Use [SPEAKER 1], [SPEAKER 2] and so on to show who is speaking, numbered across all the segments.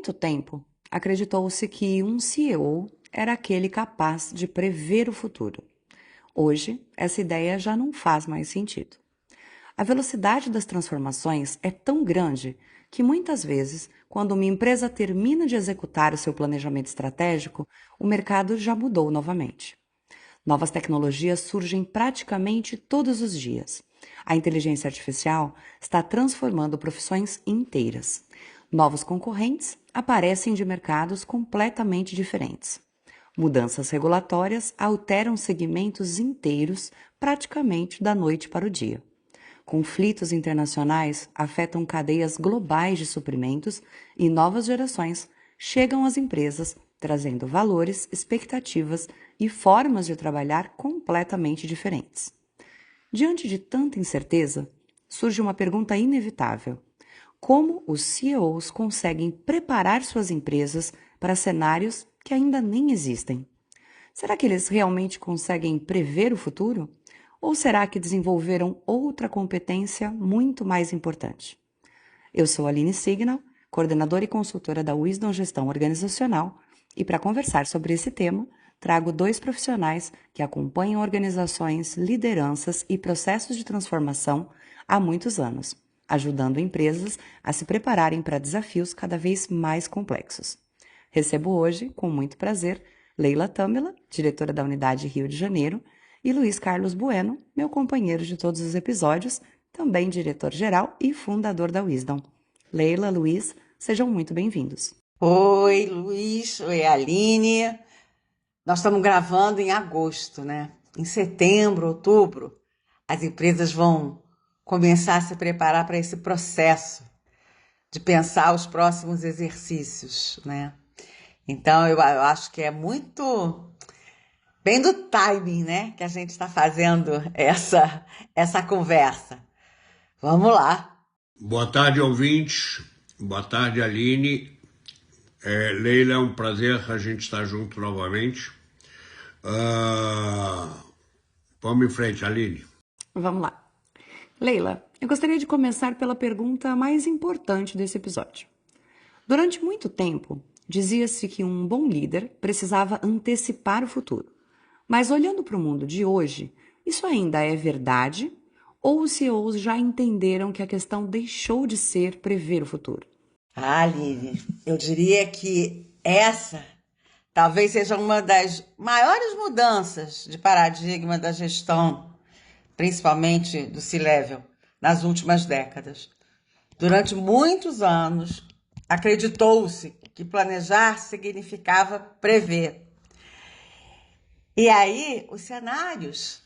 [SPEAKER 1] muito tempo, acreditou-se que um CEO era aquele capaz de prever o futuro. Hoje, essa ideia já não faz mais sentido. A velocidade das transformações é tão grande que muitas vezes, quando uma empresa termina de executar o seu planejamento estratégico, o mercado já mudou novamente. Novas tecnologias surgem praticamente todos os dias. A inteligência artificial está transformando profissões inteiras. Novos concorrentes aparecem de mercados completamente diferentes. Mudanças regulatórias alteram segmentos inteiros praticamente da noite para o dia. Conflitos internacionais afetam cadeias globais de suprimentos e novas gerações chegam às empresas trazendo valores, expectativas e formas de trabalhar completamente diferentes. Diante de tanta incerteza, surge uma pergunta inevitável: como os CEOs conseguem preparar suas empresas para cenários que ainda nem existem? Será que eles realmente conseguem prever o futuro? Ou será que desenvolveram outra competência muito mais importante? Eu sou Aline Signal, coordenadora e consultora da Wisdom Gestão Organizacional, e para conversar sobre esse tema, trago 2 profissionais que acompanham organizações, lideranças e processos de transformação há muitos anos, ajudando empresas a se prepararem para desafios cada vez mais complexos. Recebo hoje, com muito prazer, Leila Tamela, diretora da Unidade Rio de Janeiro, e Luiz Carlos Bueno, meu companheiro de todos os episódios, também diretor-geral e fundador da Wisdom. Leila, Luiz, sejam muito bem-vindos.
[SPEAKER 2] Oi, Luiz. Oi, Aline. Nós estamos gravando em agosto, né? Em setembro, outubro, as empresas vão começar a se preparar para esse processo de pensar os próximos exercícios, né? Então, eu acho que é muito bem do timing, né? Que a gente está fazendo essa conversa. Vamos lá.
[SPEAKER 3] Boa tarde, ouvintes. Boa tarde, Aline. Leila, é um prazer a gente estar junto novamente. Vamos em frente, Aline.
[SPEAKER 1] Vamos lá. Leila, eu gostaria de começar pela pergunta mais importante desse episódio. Durante muito tempo, dizia-se que um bom líder precisava antecipar o futuro. Mas olhando para o mundo de hoje, isso ainda é verdade? Ou os CEOs já entenderam que a questão deixou de ser prever o futuro?
[SPEAKER 2] Aline, eu diria que essa talvez seja uma das maiores mudanças de paradigma da gestão, principalmente do C-Level, nas últimas décadas. Durante muitos anos, acreditou-se que planejar significava prever. E aí, os cenários,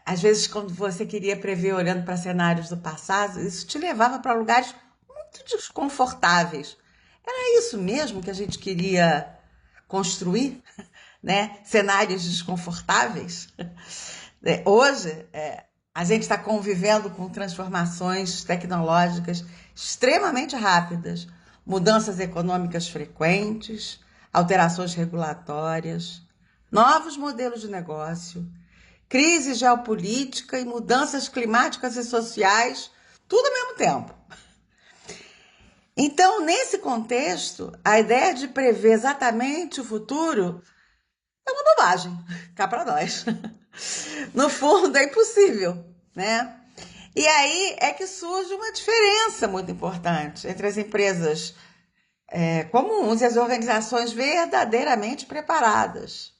[SPEAKER 2] às vezes quando você queria prever olhando para cenários do passado, isso te levava para lugares muito desconfortáveis. Era isso mesmo que a gente queria construir, né? Cenários desconfortáveis. Hoje, a gente está convivendo com transformações tecnológicas extremamente rápidas, mudanças econômicas frequentes, alterações regulatórias, novos modelos de negócio, crise geopolítica e mudanças climáticas e sociais, tudo ao mesmo tempo. Então, nesse contexto, a ideia de prever exatamente o futuro é uma bobagem, cá para nós. No fundo, é impossível, né? E aí é que surge uma diferença muito importante entre as empresas comuns e as organizações verdadeiramente preparadas.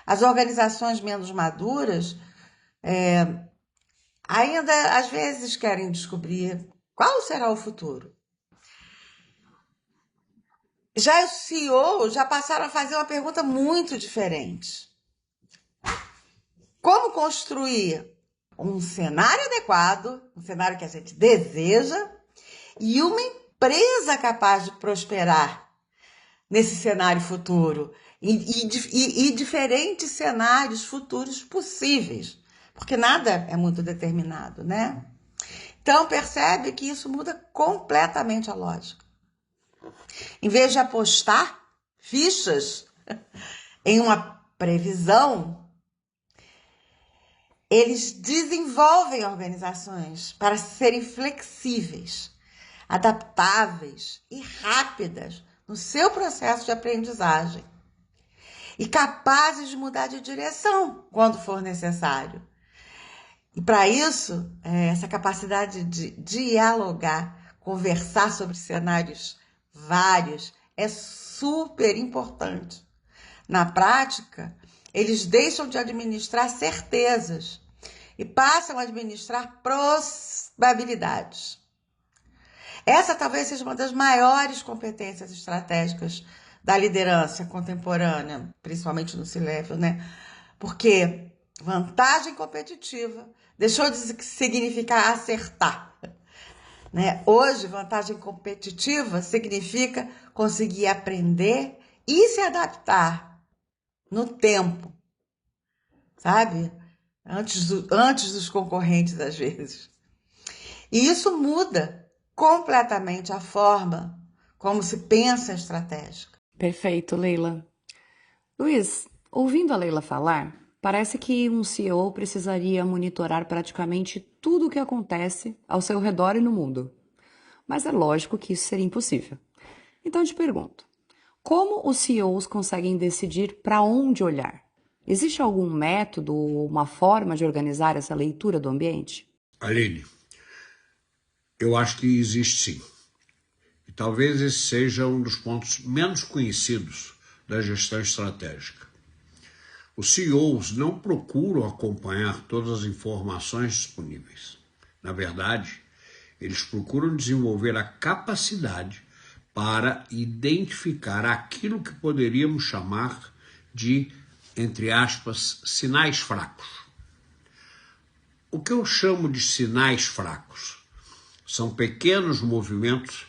[SPEAKER 2] As organizações menos maduras ainda, às vezes, querem descobrir qual será o futuro. Já os CEOs já passaram a fazer uma pergunta muito diferente. Como construir um cenário adequado, um cenário que a gente deseja, e uma empresa capaz de prosperar nesse cenário futuro e diferentes cenários futuros possíveis, porque nada é muito determinado, né? Então, percebe que isso muda completamente a lógica. Em vez de apostar fichas em uma previsão, eles desenvolvem organizações para serem flexíveis, adaptáveis e rápidas no seu processo de aprendizagem e capazes de mudar de direção quando for necessário. E para isso, essa capacidade de dialogar, conversar sobre cenários vários é super importante. Na prática, eles deixam de administrar certezas e passam a administrar probabilidades. Essa talvez seja uma das maiores competências estratégicas da liderança contemporânea, principalmente no C-Level, né? Porque vantagem competitiva deixou de significar acertar, né? Hoje, vantagem competitiva significa conseguir aprender e se adaptar no tempo, sabe? Antes dos concorrentes, às vezes. E isso muda completamente a forma como se pensa a estratégia.
[SPEAKER 1] Perfeito, Leila. Luiz, ouvindo a Leila falar, parece que um CEO precisaria monitorar praticamente tudo o que acontece ao seu redor e no mundo. Mas é lógico que isso seria impossível. Então eu te pergunto, como os CEOs conseguem decidir para onde olhar? Existe algum método ou uma forma de organizar essa leitura do ambiente?
[SPEAKER 3] Aline, eu acho que existe sim. E talvez esse seja um dos pontos menos conhecidos da gestão estratégica. Os CEOs não procuram acompanhar todas as informações disponíveis. Na verdade, eles procuram desenvolver a capacidade para identificar aquilo que poderíamos chamar de, entre aspas, sinais fracos. O que eu chamo de sinais fracos são pequenos movimentos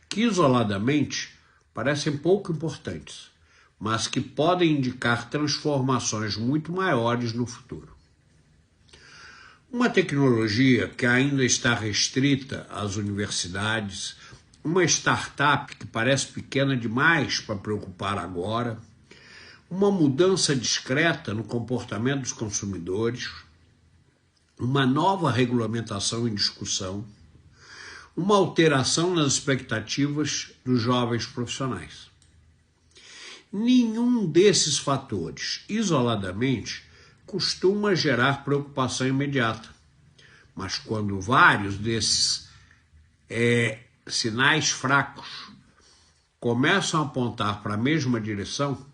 [SPEAKER 3] que isoladamente parecem pouco importantes, mas que podem indicar transformações muito maiores no futuro. Uma tecnologia que ainda está restrita às universidades, uma startup que parece pequena demais para preocupar agora, uma mudança discreta no comportamento dos consumidores, uma nova regulamentação em discussão, uma alteração nas expectativas dos jovens profissionais. Nenhum desses fatores, isoladamente, costuma gerar preocupação imediata. Mas quando vários desses sinais fracos começam a apontar para a mesma direção,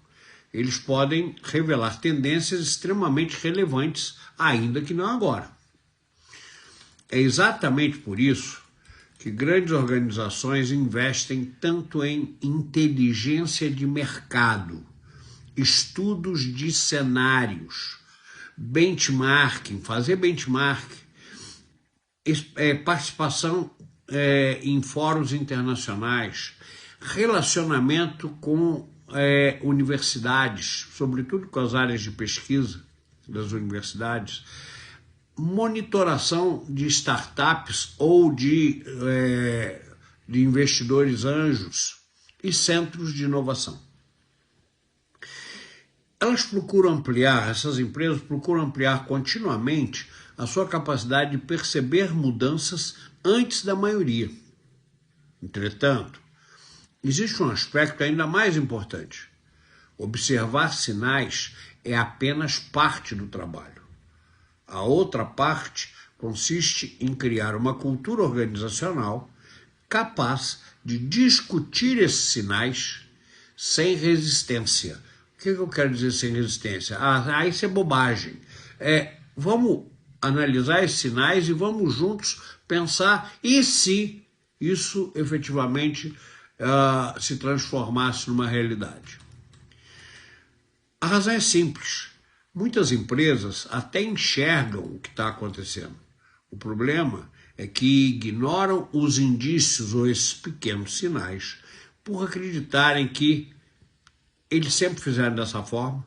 [SPEAKER 3] eles podem revelar tendências extremamente relevantes, ainda que não agora. É exatamente por isso que grandes organizações investem tanto em inteligência de mercado, estudos de cenários, benchmarking, fazer benchmarking, participação em fóruns internacionais, relacionamento com universidades, sobretudo com as áreas de pesquisa das universidades, monitoração de startups ou de investidores anjos e centros de inovação. Essas empresas procuram ampliar continuamente a sua capacidade de perceber mudanças antes da maioria. Entretanto, existe um aspecto ainda mais importante. Observar sinais é apenas parte do trabalho. A outra parte consiste em criar uma cultura organizacional capaz de discutir esses sinais sem resistência. O que eu quero dizer sem resistência? Isso é bobagem. Vamos analisar esses sinais e vamos juntos pensar e se isso efetivamente se transformasse numa realidade. A razão é simples. Muitas empresas até enxergam o que está acontecendo. O problema é que ignoram os indícios ou esses pequenos sinais por acreditarem que eles sempre fizeram dessa forma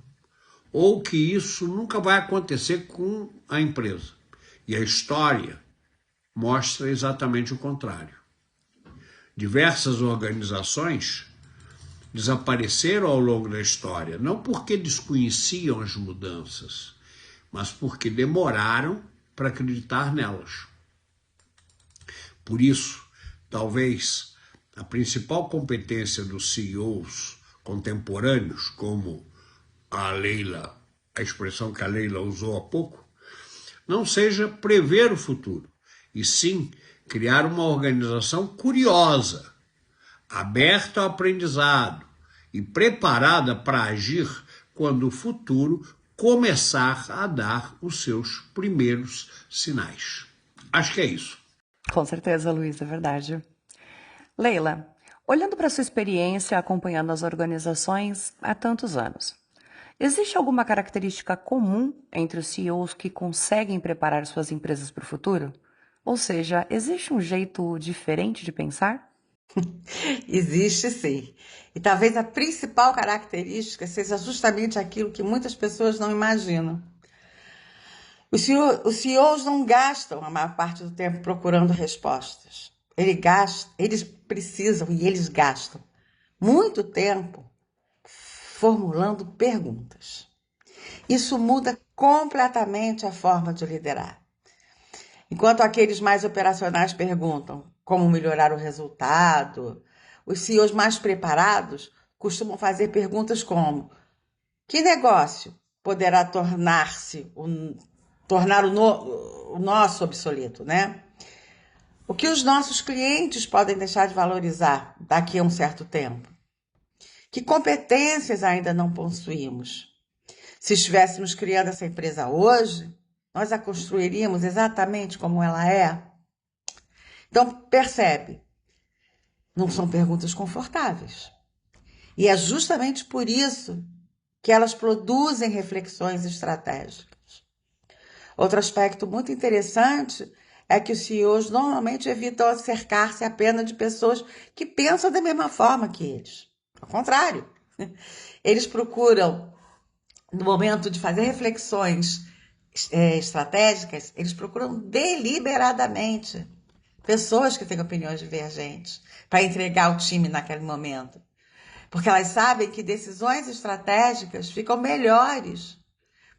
[SPEAKER 3] ou que isso nunca vai acontecer com a empresa. E a história mostra exatamente o contrário. Diversas organizações desapareceram ao longo da história, não porque desconheciam as mudanças, mas porque demoraram para acreditar nelas. Por isso, talvez a principal competência dos CEOs contemporâneos, como a expressão que a Leila usou há pouco, não seja prever o futuro, e sim criar uma organização curiosa, aberta ao aprendizado e preparada para agir quando o futuro começar a dar os seus primeiros sinais. Acho que é isso.
[SPEAKER 1] Com certeza, Luiz, é verdade. Leila, olhando para sua experiência acompanhando as organizações há tantos anos, existe alguma característica comum entre os CEOs que conseguem preparar suas empresas para o futuro? Ou seja, existe um jeito diferente de pensar?
[SPEAKER 2] Existe sim. E talvez a principal característica seja justamente aquilo que muitas pessoas não imaginam. Os CEOs não gastam a maior parte do tempo procurando respostas. Eles precisam e eles gastam muito tempo formulando perguntas. Isso muda completamente a forma de liderar. Enquanto aqueles mais operacionais perguntam como melhorar o resultado, os CEOs mais preparados costumam fazer perguntas como: que negócio poderá tornar o nosso obsoleto, né? O que os nossos clientes podem deixar de valorizar daqui a um certo tempo? Que competências ainda não possuímos? Se estivéssemos criando essa empresa hoje, nós a construiríamos exatamente como ela é? Então, percebe, não são perguntas confortáveis. E é justamente por isso que elas produzem reflexões estratégicas. Outro aspecto muito interessante é que os CEOs normalmente evitam cercar-se apenas de pessoas que pensam da mesma forma que eles. Ao contrário, eles procuram, no momento de fazer reflexões estratégicas, eles procuram deliberadamente pessoas que têm opiniões divergentes para entregar o time naquele momento. Porque elas sabem que decisões estratégicas ficam melhores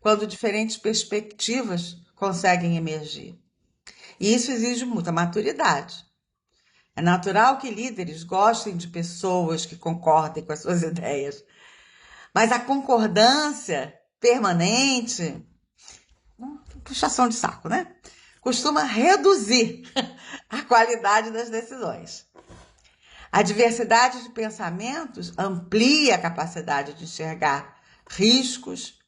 [SPEAKER 2] quando diferentes perspectivas conseguem emergir. E isso exige muita maturidade. É natural que líderes gostem de pessoas que concordem com as suas ideias, mas a concordância permanente, puxação de saco, né? Costuma reduzir a qualidade das decisões. A diversidade de pensamentos amplia a capacidade de enxergar riscos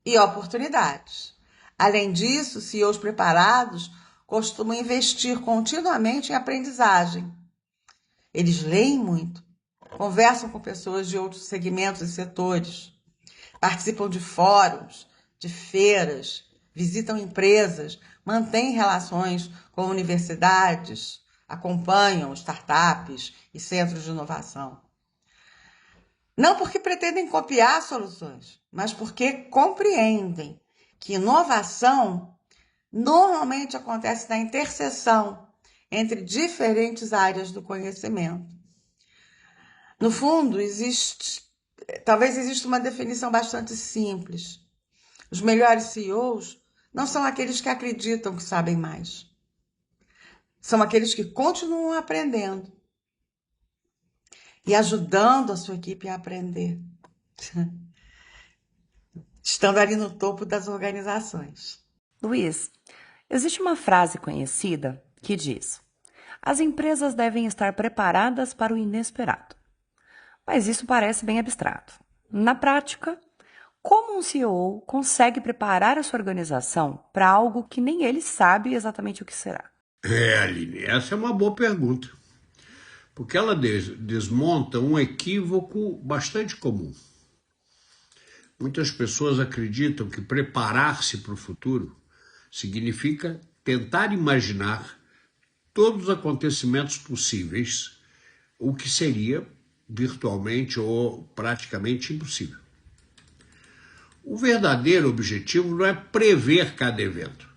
[SPEAKER 2] e oportunidades. Além disso, CEOs preparados costumam investir continuamente em aprendizagem. Eles leem muito, conversam com pessoas de outros segmentos e setores, participam de fóruns, de feiras, visitam empresas, mantêm relações com universidades, acompanham startups e centros de inovação. Não porque pretendem copiar soluções, mas porque compreendem que inovação normalmente acontece na interseção entre diferentes áreas do conhecimento. No fundo, talvez exista uma definição bastante simples. Os melhores CEOs não são aqueles que acreditam que sabem mais. São aqueles que continuam aprendendo e ajudando a sua equipe a aprender, estando ali no topo das organizações.
[SPEAKER 1] Luiz, existe uma frase conhecida que diz: as empresas devem estar preparadas para o inesperado. Mas isso parece bem abstrato. Na prática, como um CEO consegue preparar a sua organização para algo que nem ele sabe exatamente o que será?
[SPEAKER 3] Aline, essa é uma boa pergunta, porque ela desmonta um equívoco bastante comum. Muitas pessoas acreditam que preparar-se para o futuro significa tentar imaginar todos os acontecimentos possíveis, o que seria virtualmente ou praticamente impossível. O verdadeiro objetivo não é prever cada evento,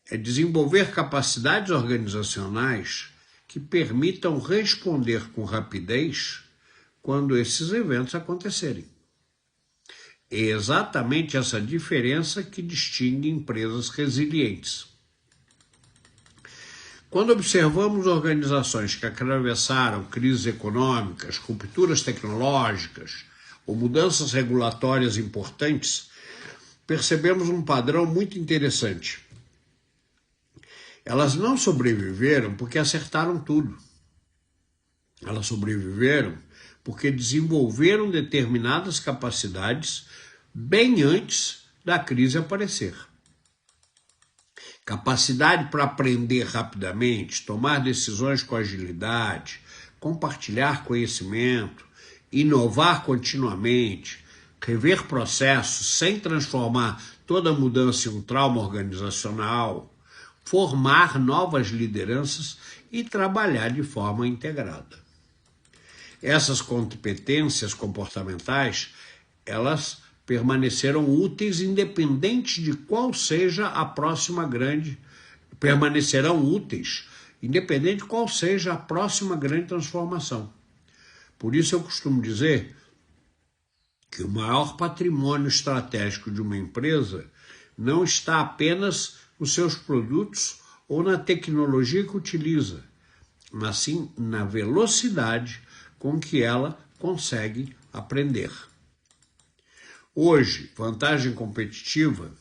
[SPEAKER 3] é desenvolver capacidades organizacionais que permitam responder com rapidez quando esses eventos acontecerem. É exatamente essa diferença que distingue empresas resilientes. Quando observamos organizações que atravessaram crises econômicas, rupturas tecnológicas ou mudanças regulatórias importantes, percebemos um padrão muito interessante. Elas não sobreviveram porque acertaram tudo. Elas sobreviveram porque desenvolveram determinadas capacidades bem antes da crise aparecer. Capacidade para aprender rapidamente, tomar decisões com agilidade, compartilhar conhecimento, inovar continuamente, rever processos sem transformar toda mudança em um trauma organizacional, formar novas lideranças e trabalhar de forma integrada. Essas competências comportamentais, elas permaneceram úteis independente de qual seja a próxima grande, permanecerão úteis independente de qual seja a próxima grande transformação. Por isso eu costumo dizer que o maior patrimônio estratégico de uma empresa não está apenas nos seus produtos ou na tecnologia que utiliza, mas sim na velocidade com que ela consegue aprender. Hoje, vantagem competitiva,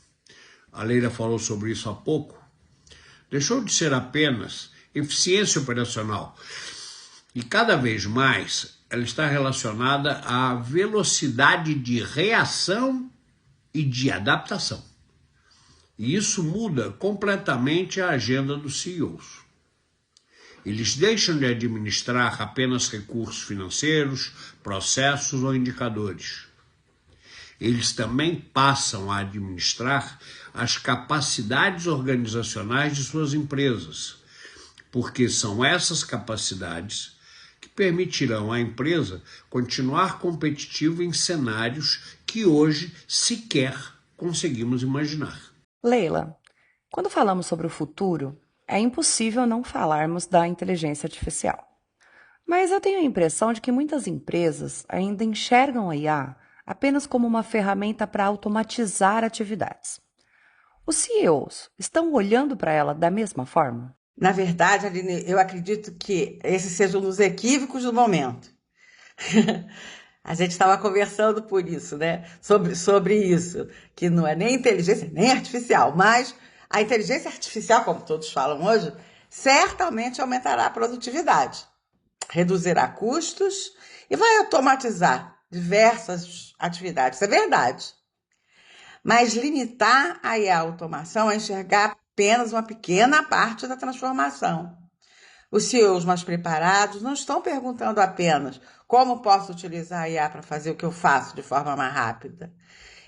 [SPEAKER 3] a Leila falou sobre isso há pouco, deixou de ser apenas eficiência operacional e cada vez mais ela está relacionada à velocidade de reação e de adaptação. E isso muda completamente a agenda dos CEOs. Eles deixam de administrar apenas recursos financeiros, processos ou indicadores. Eles também passam a administrar as capacidades organizacionais de suas empresas, porque são essas capacidades que permitirão à empresa continuar competitiva em cenários que hoje sequer conseguimos imaginar.
[SPEAKER 1] Leila, quando falamos sobre o futuro, é impossível não falarmos da inteligência artificial. Mas eu tenho a impressão de que muitas empresas ainda enxergam a IA apenas como uma ferramenta para automatizar atividades. Os CEOs estão olhando para ela da mesma forma?
[SPEAKER 2] Na verdade, Aline, eu acredito que esse seja um dos equívocos do momento. A gente estava conversando por isso, né? Sobre isso, que não é nem inteligência, nem artificial, mas a inteligência artificial, como todos falam hoje, certamente aumentará a produtividade, reduzirá custos e vai automatizar diversas atividades. Isso é verdade. Mas limitar a automação é enxergar apenas uma pequena parte da transformação. Os CEOs mais preparados não estão perguntando apenas como posso utilizar a IA para fazer o que eu faço de forma mais rápida.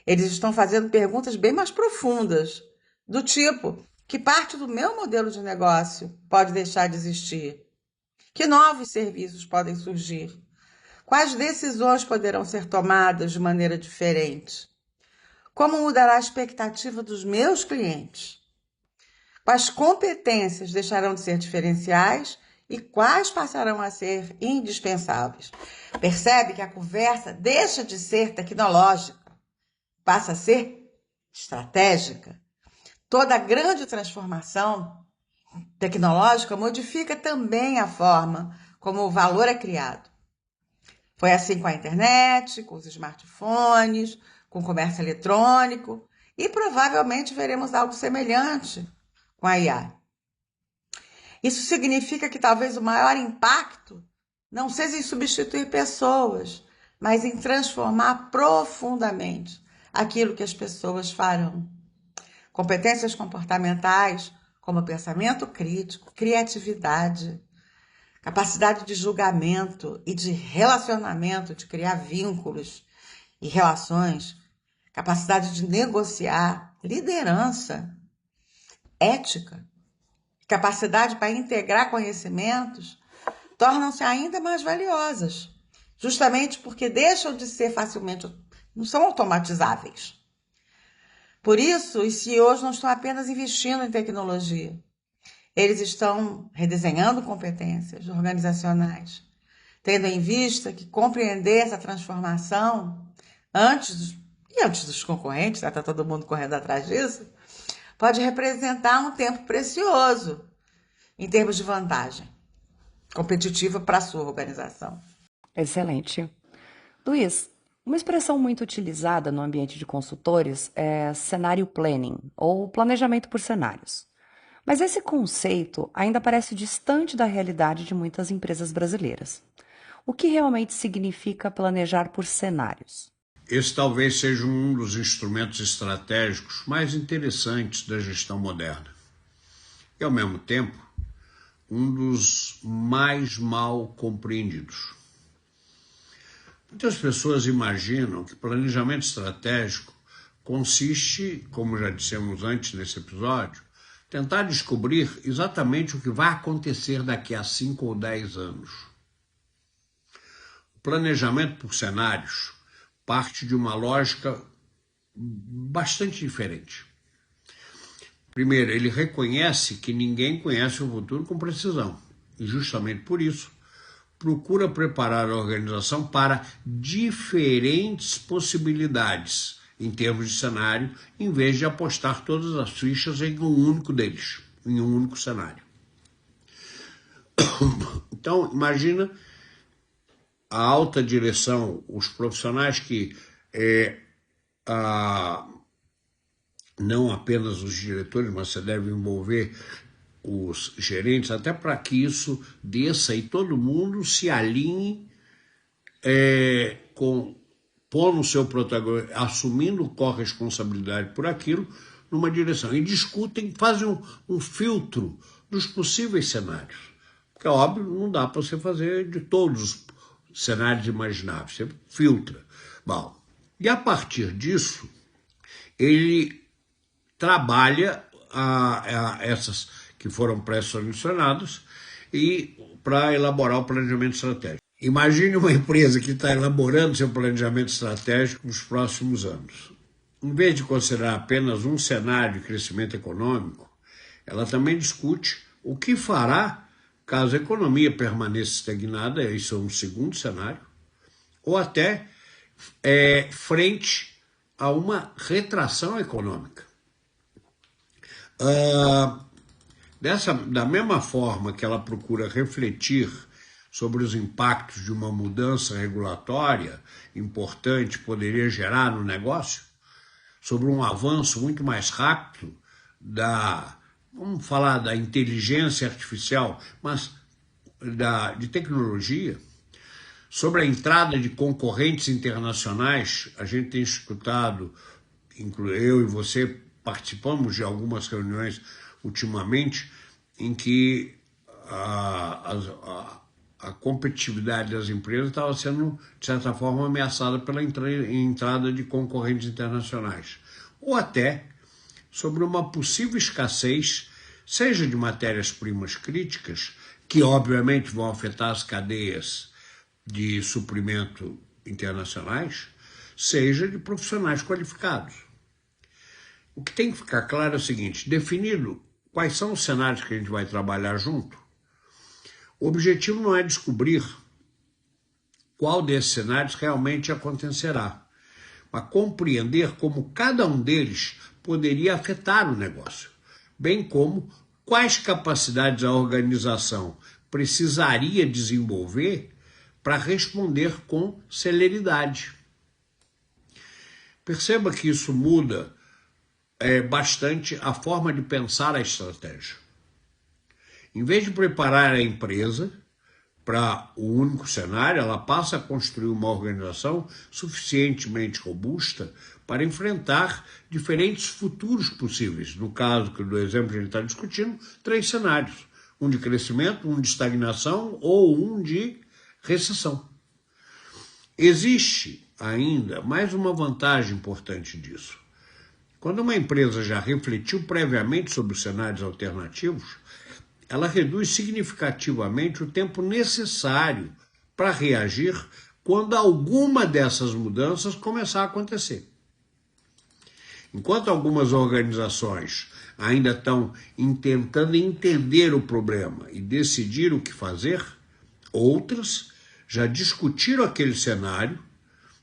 [SPEAKER 2] Eles estão fazendo perguntas bem mais profundas, do tipo, que parte do meu modelo de negócio pode deixar de existir? Que novos serviços podem surgir? Quais decisões poderão ser tomadas de maneira diferente? Como mudará a expectativa dos meus clientes? Quais competências deixarão de ser diferenciais e quais passarão a ser indispensáveis? Percebe que a conversa deixa de ser tecnológica, passa a ser estratégica. Toda grande transformação tecnológica modifica também a forma como o valor é criado. Foi assim com a internet, com os smartphones, com o comércio eletrônico e provavelmente veremos algo semelhante com a IA. Isso significa que talvez o maior impacto não seja em substituir pessoas, mas em transformar profundamente aquilo que as pessoas farão. Competências comportamentais, como pensamento crítico, criatividade, capacidade de julgamento e de relacionamento, de criar vínculos e relações, capacidade de negociar, liderança, ética, capacidade para integrar conhecimentos, tornam-se ainda mais valiosas, justamente porque deixam de ser facilmente, não são automatizáveis. Por isso, os CEOs não estão apenas investindo em tecnologia, eles estão redesenhando competências organizacionais, tendo em vista que compreender essa transformação antes dos concorrentes, está todo mundo correndo atrás disso, pode representar um tempo precioso em termos de vantagem competitiva para a sua organização.
[SPEAKER 1] Excelente. Luiz, uma expressão muito utilizada no ambiente de consultores é cenário planning, ou planejamento por cenários. Mas esse conceito ainda parece distante da realidade de muitas empresas brasileiras. O que realmente significa planejar por cenários?
[SPEAKER 3] Esse talvez seja um dos instrumentos estratégicos mais interessantes da gestão moderna. E, ao mesmo tempo, um dos mais mal compreendidos. Muitas pessoas imaginam que planejamento estratégico consiste, como já dissemos antes nesse episódio, tentar descobrir exatamente o que vai acontecer daqui a 5 ou 10 anos. O planejamento por cenários parte de uma lógica bastante diferente. Primeiro, ele reconhece que ninguém conhece o futuro com precisão e, justamente por isso, procura preparar a organização para diferentes possibilidades em termos de cenário, em vez de apostar todas as fichas em um único deles, em um único cenário. Então, imagina a alta direção, os profissionais que não apenas os diretores, mas você deve envolver os gerentes, até para que isso desça e todo mundo se alinhe pondo o seu protagonismo, assumindo corresponsabilidade por aquilo, numa direção. E discutem, fazem um filtro dos possíveis cenários. Porque, óbvio, não dá para você fazer de todos os cenários imagináveis. Você filtra. Bom, e a partir disso, ele trabalha essas que foram pré-selecionadas e para elaborar o planejamento estratégico. Imagine uma empresa que está elaborando seu planejamento estratégico nos próximos anos. Em vez de considerar apenas um cenário de crescimento econômico, ela também discute o que fará caso a economia permaneça estagnada, isso é um segundo cenário, ou até frente a uma retração econômica. Da mesma forma que ela procura refletir sobre os impactos de uma mudança regulatória importante poderia gerar no negócio, sobre um avanço muito mais rápido vamos falar da inteligência artificial, mas de tecnologia, sobre a entrada de concorrentes internacionais. A gente tem escutado, eu e você participamos de algumas reuniões ultimamente, em que a competitividade das empresas estava sendo, de certa forma, ameaçada pela entrada de concorrentes internacionais. Ou até sobre uma possível escassez, seja de matérias-primas críticas, que obviamente vão afetar as cadeias de suprimento internacionais, seja de profissionais qualificados. O que tem que ficar claro é o seguinte: definido quais são os cenários que a gente vai trabalhar junto, o objetivo não é descobrir qual desses cenários realmente acontecerá, mas compreender como cada um deles poderia afetar o negócio, bem como quais capacidades a organização precisaria desenvolver para responder com celeridade. Perceba que isso muda bastante a forma de pensar a estratégia. Em vez de preparar a empresa para o único cenário, ela passa a construir uma organização suficientemente robusta para enfrentar diferentes futuros possíveis. No caso do exemplo que a gente está discutindo, 3 cenários: um de crescimento, um de estagnação ou um de recessão. Existe ainda mais uma vantagem importante disso. Quando uma empresa já refletiu previamente sobre os cenários alternativos, ela reduz significativamente o tempo necessário para reagir quando alguma dessas mudanças começar a acontecer. Enquanto algumas organizações ainda estão tentando entender o problema e decidir o que fazer, outras já discutiram aquele cenário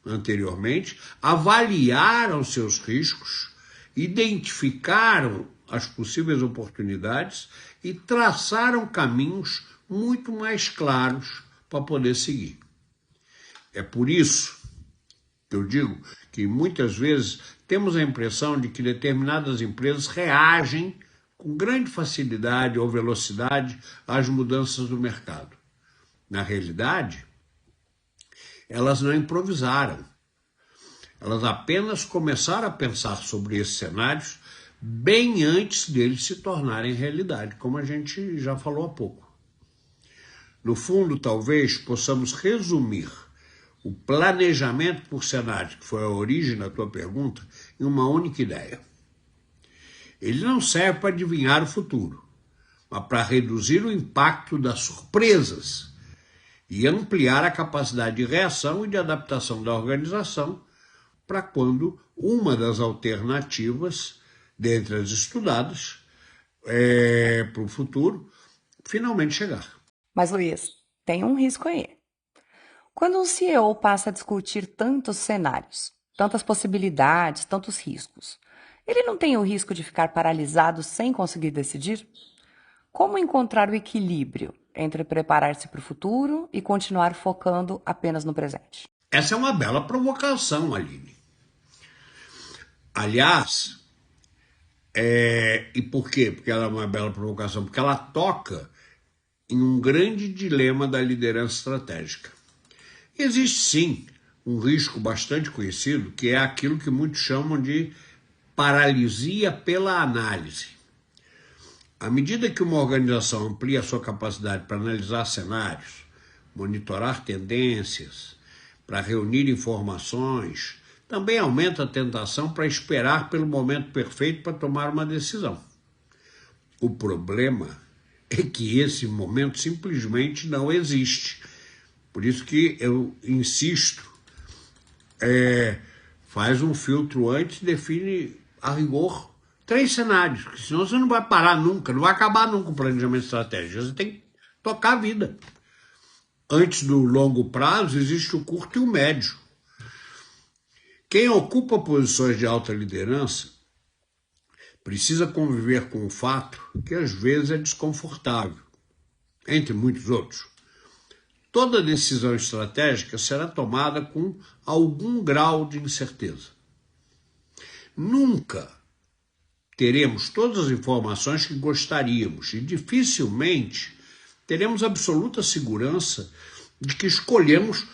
[SPEAKER 3] anteriormente, avaliaram seus riscos, identificaram as possíveis oportunidades e traçaram caminhos muito mais claros para poder seguir. É por isso que eu digo que muitas vezes temos a impressão de que determinadas empresas reagem com grande facilidade ou velocidade às mudanças do mercado. Na realidade, elas não improvisaram. Elas apenas começaram a pensar sobre esses cenários bem antes deles se tornarem realidade, como a gente já falou há pouco. No fundo, talvez possamos resumir o planejamento por cenário, que foi a origem da tua pergunta, em uma única ideia. Ele não serve para adivinhar o futuro, mas para reduzir o impacto das surpresas e ampliar a capacidade de reação e de adaptação da organização para quando uma das alternativas, dentre as estudadas, para o futuro, finalmente chegar.
[SPEAKER 1] Mas, Luiz, tem um risco aí. Quando um CEO passa a discutir tantos cenários, tantas possibilidades, tantos riscos, ele não tem o risco de ficar paralisado sem conseguir decidir? Como encontrar o equilíbrio entre preparar-se para o futuro e continuar focando apenas no presente?
[SPEAKER 3] Essa é uma bela provocação, Aline. Aliás, e por quê? Porque ela é uma bela provocação? Porque ela toca em um grande dilema da liderança estratégica. Existe, sim, um risco bastante conhecido, que é aquilo que muitos chamam de paralisia pela análise. À medida que uma organização amplia a sua capacidade para analisar cenários, monitorar tendências, para reunir informações, também aumenta a tentação para esperar pelo momento perfeito para tomar uma decisão. O problema é que esse momento simplesmente não existe. Por isso que eu insisto, faz um filtro antes e define a rigor 3 cenários, porque senão você não vai parar nunca, não vai acabar nunca o planejamento estratégico, você tem que tocar a vida. Antes do longo prazo existe o curto e o médio. Quem ocupa posições de alta liderança precisa conviver com o fato que às vezes é desconfortável, entre muitos outros. Toda decisão estratégica será tomada com algum grau de incerteza. Nunca teremos todas as informações que gostaríamos e dificilmente teremos absoluta segurança de que escolhemos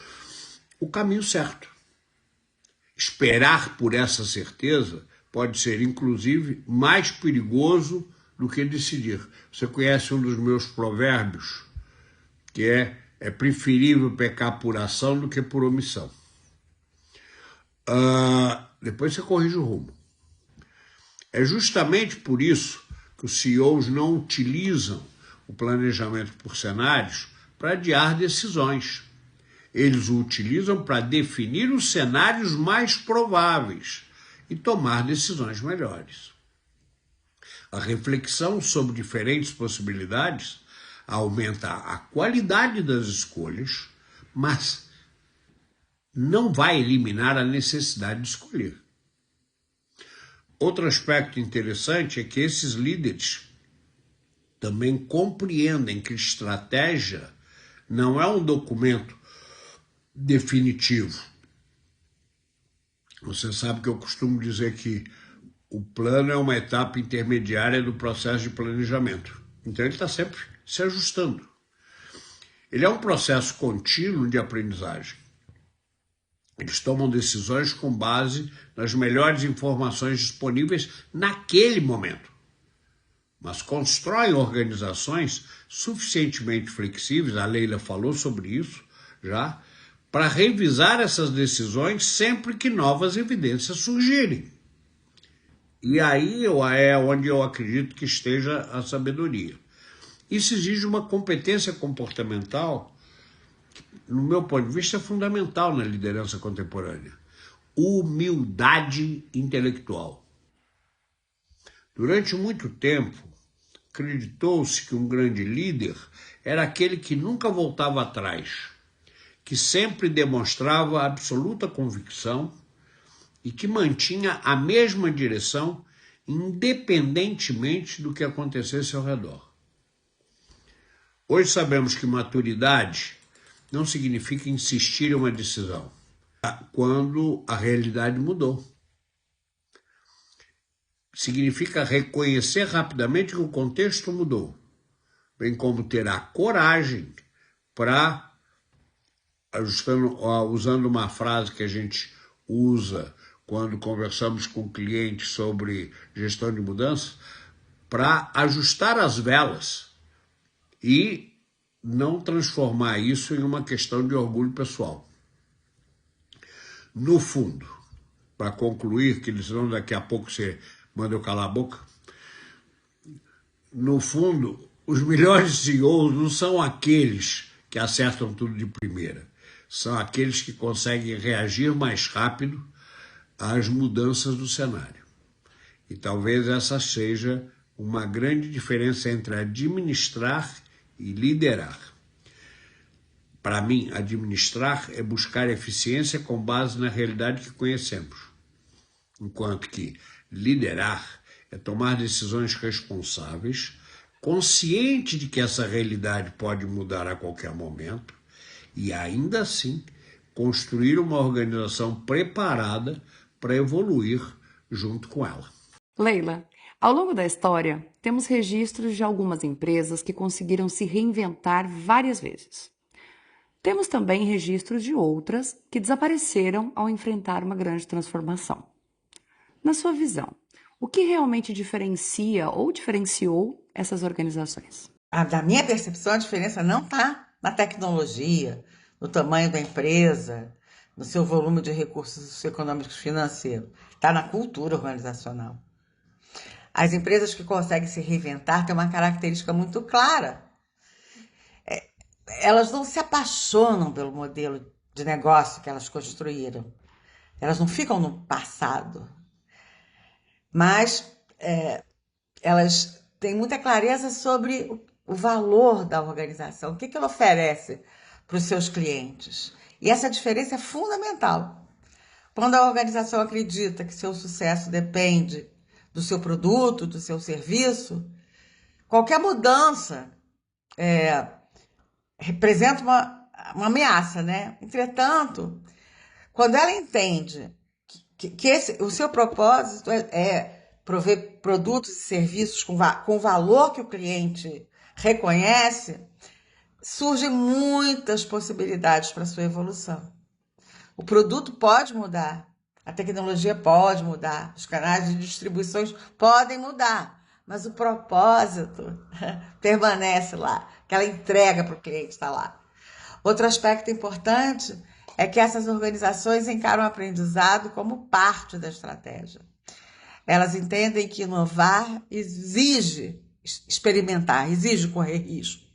[SPEAKER 3] o caminho certo. Esperar por essa certeza pode ser, inclusive, mais perigoso do que decidir. Você conhece um dos meus provérbios, que é preferível pecar por ação do que por omissão. Depois você corrige o rumo. É justamente por isso que os CEOs não utilizam o planejamento por cenários para adiar decisões. Eles o utilizam para definir os cenários mais prováveis e tomar decisões melhores. A reflexão sobre diferentes possibilidades aumenta a qualidade das escolhas, mas não vai eliminar a necessidade de escolher. Outro aspecto interessante é que esses líderes também compreendem que estratégia não é um documento definitivo. Você sabe que eu costumo dizer que o plano é uma etapa intermediária do processo de planejamento. Então ele está sempre se ajustando. Ele é um processo contínuo de aprendizagem. Eles tomam decisões com base nas melhores informações disponíveis naquele momento, mas constroem organizações suficientemente flexíveis, a Leila falou sobre isso já, para revisar essas decisões sempre que novas evidências surgirem. E aí é onde eu acredito que esteja a sabedoria. Isso exige uma competência comportamental que, no meu ponto de vista, é fundamental na liderança contemporânea. Humildade intelectual. Durante muito tempo, acreditou-se que um grande líder era aquele que nunca voltava atrás, que sempre demonstrava absoluta convicção e que mantinha a mesma direção independentemente do que acontecesse ao redor. Hoje sabemos que maturidade não significa insistir em uma decisão quando a realidade mudou. Significa reconhecer rapidamente que o contexto mudou, bem como ter a coragem para, usando uma frase que a gente usa quando conversamos com clientes sobre gestão de mudança, para ajustar as velas e não transformar isso em uma questão de orgulho pessoal. No fundo, para concluir, que senão daqui a pouco você manda eu calar a boca, no fundo, os melhores CEOs não são aqueles que acertam tudo de primeira, são aqueles que conseguem reagir mais rápido às mudanças do cenário. E talvez essa seja uma grande diferença entre administrar e liderar. Para mim, administrar é buscar eficiência com base na realidade que conhecemos, enquanto que liderar é tomar decisões responsáveis, consciente de que essa realidade pode mudar a qualquer momento e, ainda assim, construir uma organização preparada para evoluir junto com ela.
[SPEAKER 1] Leila, ao longo da história, temos registros de algumas empresas que conseguiram se reinventar várias vezes. Temos também registros de outras que desapareceram ao enfrentar uma grande transformação. Na sua visão, o que realmente diferencia ou diferenciou essas organizações?
[SPEAKER 2] Da minha percepção, a diferença não está na tecnologia, no tamanho da empresa, no seu volume de recursos econômicos e financeiros. Está na cultura organizacional. As empresas que conseguem se reinventar têm uma característica muito clara. Elas não se apaixonam pelo modelo de negócio que elas construíram. Elas não ficam no passado. Mas elas têm muita clareza sobre o valor da organização, o que ela oferece para os seus clientes. E essa diferença é fundamental. Quando a organização acredita que seu sucesso depende do seu produto, do seu serviço, qualquer mudança representa uma ameaça, né? Entretanto, quando ela entende que o seu propósito é prover produtos e serviços com o valor que o cliente reconhece, surgem muitas possibilidades para a sua evolução. O produto pode mudar, a tecnologia pode mudar, os canais de distribuição podem mudar, mas o propósito permanece lá, aquela entrega para o cliente está lá. Outro aspecto importante é que essas organizações encaram o aprendizado como parte da estratégia. Elas entendem que inovar exige experimentar, exige correr risco.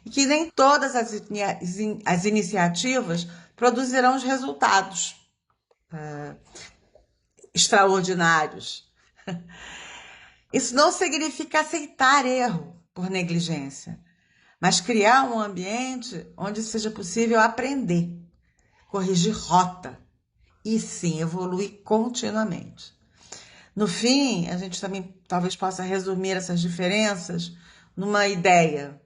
[SPEAKER 2] E que nem todas as iniciativas produzirão os resultados extraordinários. Isso não significa aceitar erro por negligência, mas criar um ambiente onde seja possível aprender, corrigir rota e sim evoluir continuamente. No fim, a gente também talvez possa resumir essas diferenças numa ideia.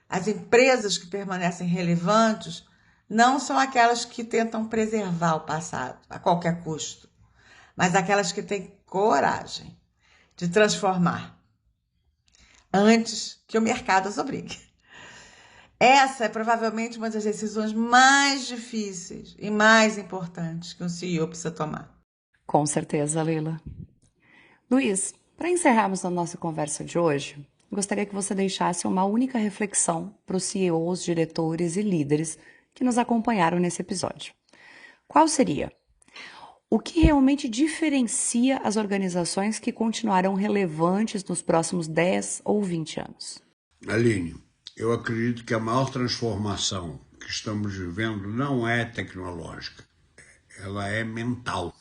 [SPEAKER 2] As empresas que permanecem relevantes não são aquelas que tentam preservar o passado a qualquer custo, mas aquelas que têm coragem de transformar antes que o mercado as obrigue. Essa é provavelmente uma das decisões mais difíceis e mais importantes que um CEO precisa tomar.
[SPEAKER 1] Com certeza, Leila. Luiz, para encerrarmos a nossa conversa de hoje, gostaria que você deixasse uma única reflexão para os CEOs, diretores e líderes que nos acompanharam nesse episódio. Qual seria? O que realmente diferencia as organizações que continuarão relevantes nos próximos 10 ou 20 anos?
[SPEAKER 3] Aline, eu acredito que a maior transformação que estamos vivendo não é tecnológica, ela é mental.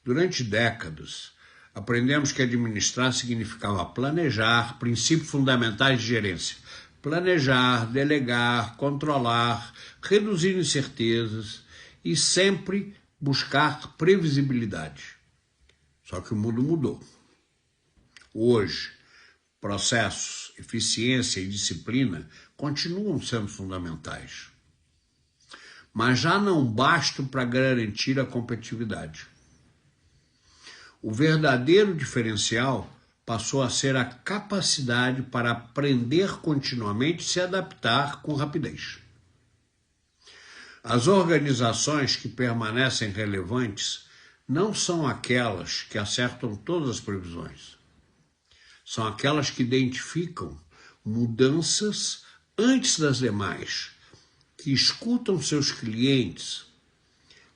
[SPEAKER 3] Durante décadas, aprendemos que administrar significava planejar, princípios fundamentais de gerência. Planejar, delegar, controlar, reduzir incertezas e sempre buscar previsibilidade. Só que o mundo mudou. Hoje, processos, eficiência e disciplina continuam sendo fundamentais, mas já não bastam para garantir a competitividade. O verdadeiro diferencial passou a ser a capacidade para aprender continuamente e se adaptar com rapidez. As organizações que permanecem relevantes não são aquelas que acertam todas as previsões. São aquelas que identificam mudanças antes das demais, que escutam seus clientes,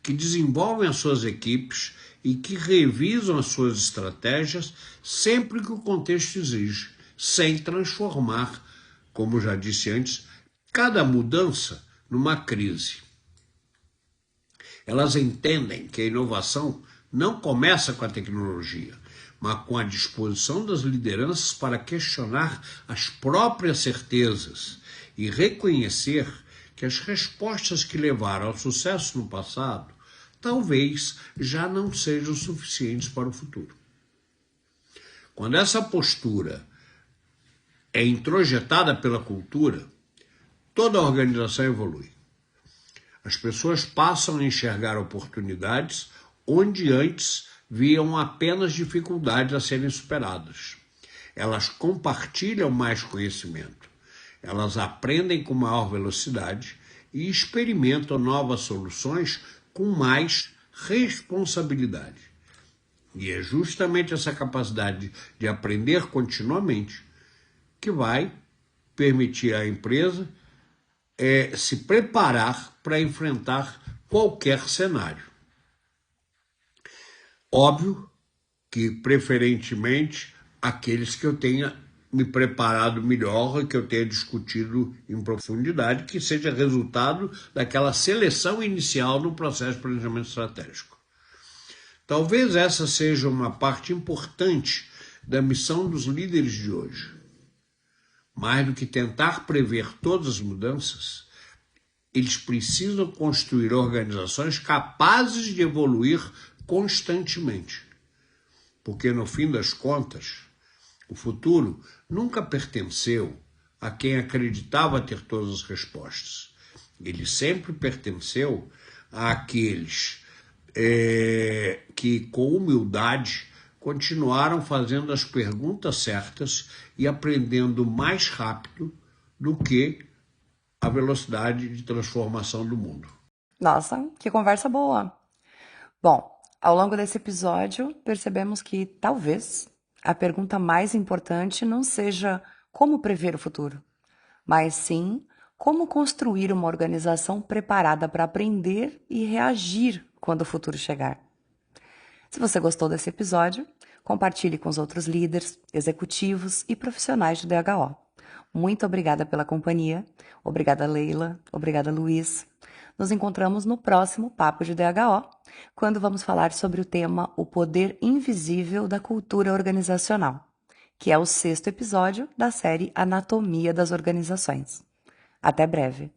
[SPEAKER 3] que desenvolvem as suas equipes e que revisam as suas estratégias sempre que o contexto exige, sem transformar, como já disse antes, cada mudança numa crise. Elas entendem que a inovação não começa com a tecnologia, mas com a disposição das lideranças para questionar as próprias certezas e reconhecer que as respostas que levaram ao sucesso no passado talvez já não sejam suficientes para o futuro. Quando essa postura é introjetada pela cultura, toda a organização evolui. As pessoas passam a enxergar oportunidades onde antes viam apenas dificuldades a serem superadas. Elas compartilham mais conhecimento, elas aprendem com maior velocidade e experimentam novas soluções com mais responsabilidade. E é justamente essa capacidade de aprender continuamente que vai permitir à empresa se preparar para enfrentar qualquer cenário. Óbvio que, preferentemente, aqueles que eu tenha me preparado melhor e que eu tenha discutido em profundidade, que seja resultado daquela seleção inicial no processo de planejamento estratégico. Talvez essa seja uma parte importante da missão dos líderes de hoje. Mais do que tentar prever todas as mudanças, eles precisam construir organizações capazes de evoluir constantemente. Porque, no fim das contas, o futuro nunca pertenceu a quem acreditava ter todas as respostas. Ele sempre pertenceu àqueles que, com humildade, continuaram fazendo as perguntas certas e aprendendo mais rápido do que a velocidade de transformação do mundo.
[SPEAKER 1] Nossa, que conversa boa! Bom, ao longo desse episódio, percebemos que talvez a pergunta mais importante não seja como prever o futuro, mas sim como construir uma organização preparada para aprender e reagir quando o futuro chegar. Se você gostou desse episódio, compartilhe com os outros líderes, executivos e profissionais do DHO. Muito obrigada pela companhia. Obrigada, Leila. Obrigada, Luiz. Nos encontramos no próximo Papo de DHO, quando vamos falar sobre o tema O Poder Invisível da Cultura Organizacional, que é o 6º episódio da série Anatomia das Organizações. Até breve.